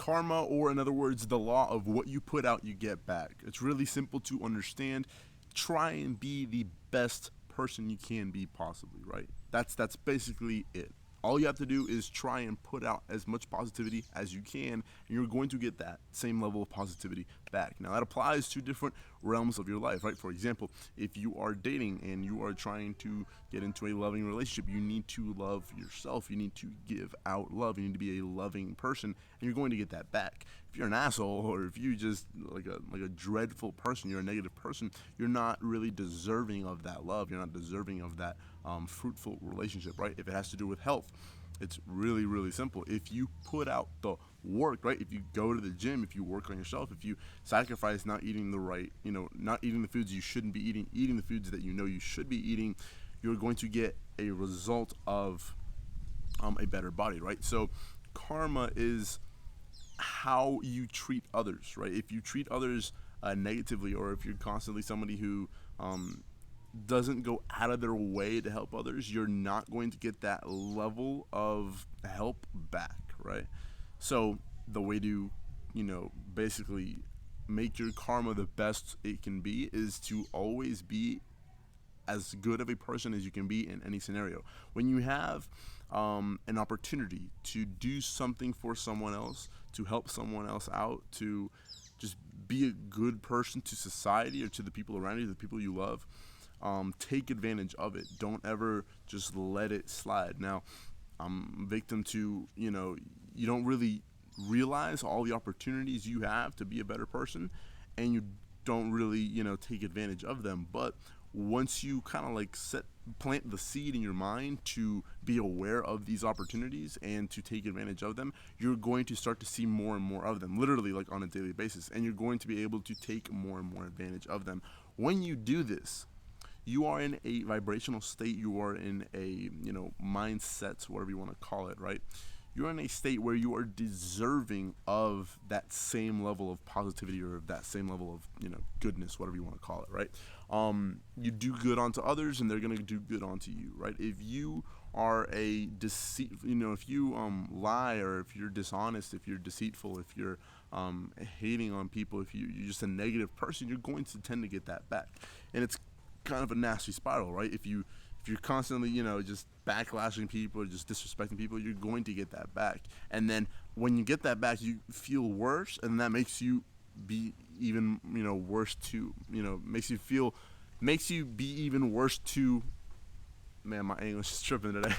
Karma, or in other words, the law of what you put out, you get back. It's really simple to understand. Try and be the best person you can be possibly, right? That's basically it. All you have to do is try and put out as much positivity as you can, and you're going to get that same level of positivity back. Now, that applies to different realms of your life, right? For example, if you are dating and you are trying to get into a loving relationship, you need to love yourself. You need to give out love. You need to be a loving person, and you're going to get that back. If you're an asshole, or if you just like a dreadful person, you're a negative person, you're not really deserving of that love. You're not deserving of that fruitful relationship, right? If it has to do with health, it's really, really simple. If you put out the work, right? If you go to the gym, if you work on yourself, if you sacrifice not eating the right, not eating the foods you shouldn't be eating the foods that you know you should be eating, you're going to get a result of a better body, right? So karma is how you treat others, right? If you treat others negatively, or if you're constantly somebody who doesn't go out of their way to help others, you're not going to get that level of help back, right? So the way to, basically make your karma the best it can be is to always be as good of a person as you can be in any scenario. When you have an opportunity to do something for someone else, to help someone else out, to just be a good person to society or to the people around you, the people you love, take advantage of it. Don't ever just let it slide. Now, I'm victim to, you don't really realize all the opportunities you have to be a better person, and you don't really, take advantage of them. But once you kind of like plant the seed in your mind to be aware of these opportunities and to take advantage of them, you're going to start to see more and more of them, literally like on a daily basis, and you're going to be able to take more and more advantage of them. When you do this, you are in a vibrational state, you are in a, mindset, whatever you want to call it, right? You're in a state where you are deserving of that same level of positivity, or of that same level of, goodness, whatever you want to call it, right? You do good onto others, and they're going to do good onto you, right? If you are a if you lie, or if you're dishonest, if you're deceitful, if you're hating on people, if you're just a negative person, you're going to tend to get that back. And it's kind of a nasty spiral, right? If you're constantly, just backlashing people or just disrespecting people, you're going to get that back. And then when you get that back, you feel worse, and that makes you be even, worse to, makes you be even worse to, man, my English is tripping today.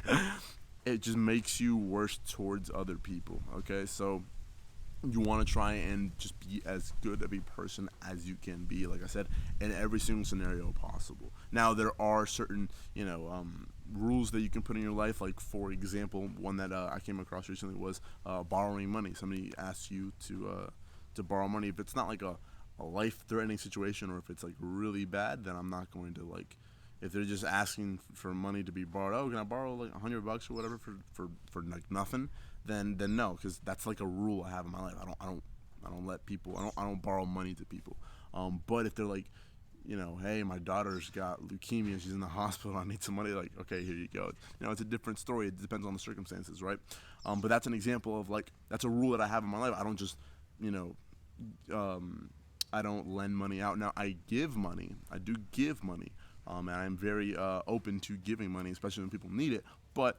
It just makes you worse towards other people, okay? So you want to try and just be as good of a person as you can be, like I said, in every single scenario possible. Now, there are certain, rules that you can put in your life. Like, for example, one that I came across recently was borrowing money. Somebody asks you to borrow money. If it's not like a life-threatening situation, or if it's like really bad, then I'm not going to, like, if they're just asking for money to be borrowed, oh, can I borrow like $100 or whatever for like nothing, then no, because that's like a rule I have in my life. I don't let people, I don't borrow money to people. But if they're like, hey, my daughter's got leukemia, she's in the hospital, I need some money, like, okay, here you go. It's a different story. It depends on the circumstances, right? But that's an example of, like, that's a rule that I have in my life. I don't just, I don't lend money out. Now, I give money. I do give money. And I'm very open to giving money, especially when people need it. But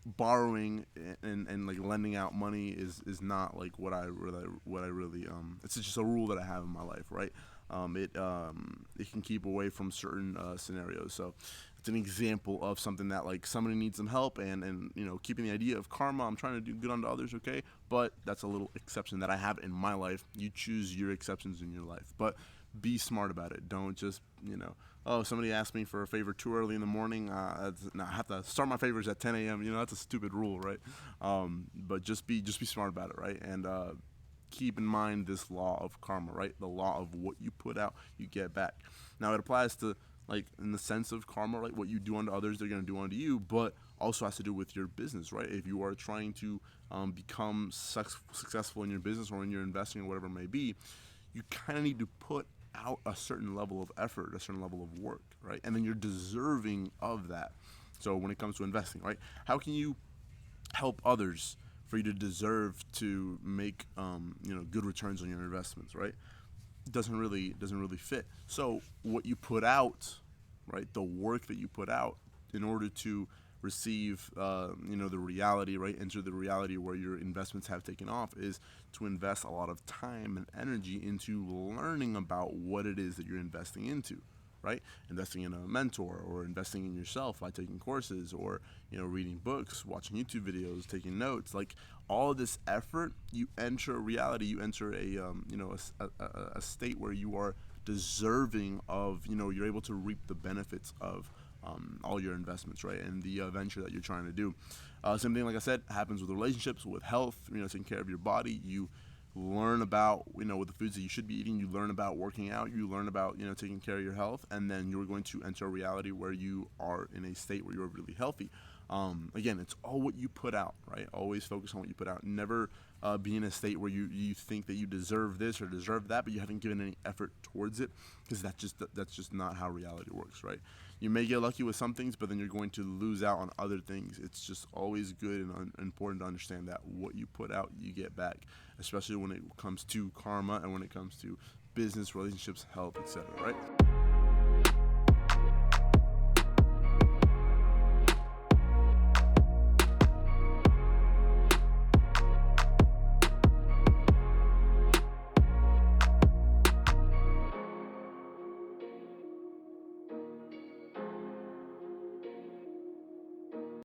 borrowing and like lending out money is not like what I really it's just a rule that I have in my life, right? It can keep away from certain scenarios. So it's an example of something that, like, somebody needs some help, and keeping the idea of karma, I'm trying to do good unto others, okay? But that's a little exception that I have in my life. You choose your exceptions in your life, but be smart about it. Don't just, oh, somebody asked me for a favor too early in the morning. I have to start my favors at 10 a.m. That's a stupid rule, right? But just be smart about it, right? And keep in mind this law of karma, right? The law of what you put out, you get back. Now, it applies to, like, in the sense of karma, right? What you do unto others, they're going to do unto you, but also has to do with your business, right? If you are trying to become successful in your business, or in your investing, or whatever it may be, you kind of need to put out a certain level of effort, a certain level of work, right? And then you're deserving of that. So when it comes to investing, right, how can you help others for you to deserve to make good returns on your investments, right? Doesn't really fit. So what you put out, right, the work that you put out in order to receive the reality, right, enter the reality where your investments have taken off, is to invest a lot of time and energy into learning about what it is that you're investing into, right? Investing in a mentor, or investing in yourself by taking courses, or reading books, watching YouTube videos, taking notes. Like, all of this effort, you enter reality, you enter a state where you are deserving of, you're able to reap the benefits of all your investments, right, and the venture that you're trying to do. Same thing, like I said, happens with relationships, with health, taking care of your body. You learn about, with the foods that you should be eating. You learn about working out. You learn about, taking care of your health, and then you're going to enter a reality where you are in a state where you're really healthy. Again, it's all what you put out, right? Always focus on what you put out. Never be in a state where you think that you deserve this or deserve that, but you haven't given any effort towards it, because that's just not how reality works, right? You may get lucky with some things, but then you're going to lose out on other things. It's just always good and important to understand that what you put out, you get back, especially when it comes to karma and when it comes to business, relationships, health, etc., right?